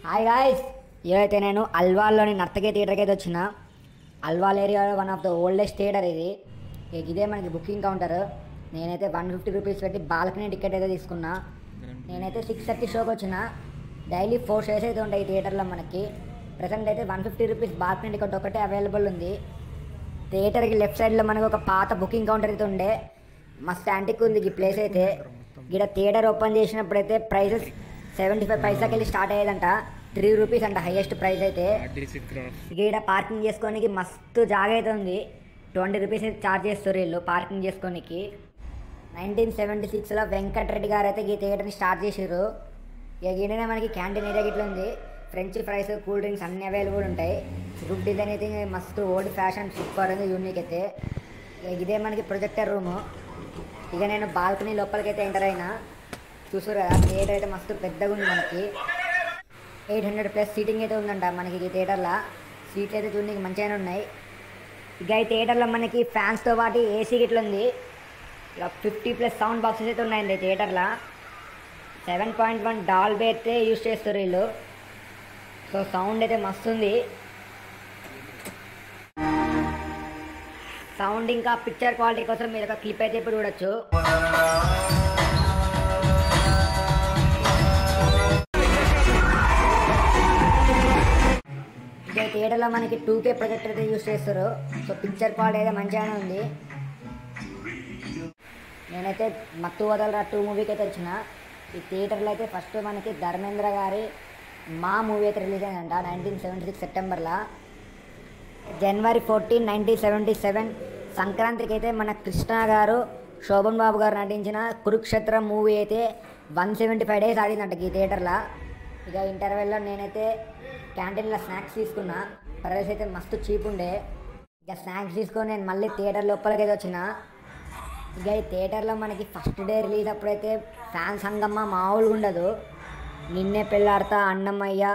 Hi guys, ఇదైతే నేను అల్వాల్లోని నర్తకి థియేటర్కి అయితే వచ్చిన. అల్వాల్ ఏరియాలో one of the oldest theatre ఇది. ఇదే మనకి బుకింగ్ కౌంటర్. నేనైతే 150 రూపీస్ పెట్టి బాల్కనీ టికెట్ అయితే తీసుకున్నా. నేనైతే 6:30 షోకి వచ్చిన. డైలీ 4 షోస్ అయితే ఉంటాయి ఈ థియేటర్లో మనకి. ప్రజెంట్ అయితే 150 రూపీస్ బాల్కనీ టికెట్ ఒకటే అవైలబుల్ ఉంది. థియేటర్కి లెఫ్ట్ సైడ్లో మనకి ఒక పాత బుకింగ్ కౌంటర్ అయితే ఉండే. మస్తు యాంటిక్ ఉంది ఈ ప్లేస్ అయితే. ఇక్కడ థియేటర్ ఓపెన్ చేసినప్పుడైతే ప్రైసెస్ 75 పైసాకి వెళ్ళి స్టార్ట్ అయ్యేదంట. 3 రూపీస్ అంట హైయెస్ట్ ప్రైస్ అయితే. ఇక్కడ పార్కింగ్ చేసుకోనికి మస్తు జాగా అయితే ఉంది. 20 రూపీస్ అయితే ఛార్జ్ చేస్తారు వీళ్ళు పార్కింగ్ చేసుకోనికి. 1976లో వెంకటరెడ్డి గారు అయితే ఈ థియేటర్ని స్టార్ట్ చేసారు. ఇక ఈయననే మనకి క్యాంటీన్ ఏరియా ఇట్లా ఉంది. ఫ్రెంచ్ ఫ్రైస్, కూల్ డ్రింక్స్ అన్నీ అవైలబుల్ ఉంటాయి. రూమ్ డిజైన్ అయితే మస్తు ఓల్డ్ ఫ్యాషన్ సూపర్ ఉంది, యూనిక్ అయితే. ఇదే మనకి ప్రొజెక్టర్ రూము. ఇక నేను బాల్కనీ లోపలికి అయితే ఎంటర్ అయినా. చూసారు కదా, థియేటర్ అయితే మస్తు పెద్దగా ఉంది. మనకి 800+ సీటింగ్ అయితే ఉందంట మనకి ఈ థియేటర్లో. సీట్లు అయితే చూడడానికి మంచిగానే ఉన్నాయి. ఇక ఈ థియేటర్లో మనకి ఫ్యాన్స్తో పాటు ఏసీ గిట్ల ఉంది. ఇక 50+ సౌండ్ బాక్సెస్ అయితే ఉన్నాయండి థియేటర్లో. 7.1 డాల్బీ అయితే యూజ్ చేస్తారు వీళ్ళు. సో సౌండ్ అయితే మస్తు ఉంది. సౌండ్ ఇంకా పిక్చర్ క్వాలిటీ కోసం మీరు ఒక క్లిప్ అయితే ఇప్పుడు చూడొచ్చు. ఇక థియేటర్లో మనకి 2K ప్రొజెక్టర్ అయితే యూజ్ చేస్తారు. సో పిక్చర్ క్వాలిటీ అయితే మంచిగానే ఉంది. నేనైతే మత్తు వదలరా 2 మూవీకి అయితే వచ్చిన. ఈ థియేటర్లో అయితే ఫస్ట్ మనకి ధర్మేంద్ర గారి మా మూవీ అయితే రిలీజ్ అయిందంట 1976 సెప్టెంబర్లో. జనవరి 14, 1977 సంక్రాంతికి అయితే మన కృష్ణ గారు, శోభన్ బాబు గారు నటించిన కురుక్షేత్రం మూవీ అయితే 175 డేస్ ఆడిందంట ఈ థియేటర్లో. ఇక ఇంటర్వెల్లో నేనైతే క్యాంటీన్లో స్నాక్స్ తీసుకున్నా. ప్రైస్ అయితే మస్తు చీప్ ఉండే. ఇక స్నాక్స్ తీసుకొని నేను మళ్ళీ థియేటర్ లోపలికి అయితే వచ్చిన. ఇక ఈ థియేటర్లో మనకి ఫస్ట్ డే రిలీజ్ అప్పుడైతే ఫ్యాన్స్ హంగమ్మ మామూలుగా ఉండదు. నిన్నే పెళ్ళాడతా, అన్నమయ్య,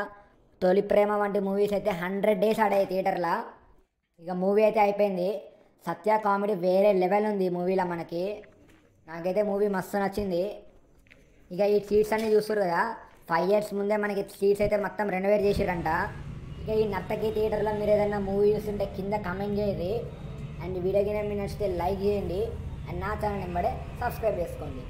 తొలి ప్రేమ వంటి మూవీస్ అయితే 100 డేస్ ఆడాయి థియేటర్లో. ఇక మూవీ అయితే అయిపోయింది. సత్య కామెడీ వేరే లెవెల్ ఉంది ఈ మూవీలో మనకి. నాకైతే మూవీ మస్తు నచ్చింది. ఇక ఈ సీట్స్ అన్నీ చూస్తారు కదా, 5 years ముందే మనకి సీట్స్ అయితే మొత్తం రెనోవేట్ చేసిరంట. ఇక ఈ నర్తకి థియేటర్లో మీరు ఏదైనా మూవీ చూస్తుంటే కింద కామెంట్ చేయండి. అండ్ వీడియో కింద మీరు నచ్చితే లైక్ చేయండి. అండ్ నా ఛానల్ నెంబడే సబ్స్క్రైబ్ చేసుకోండి.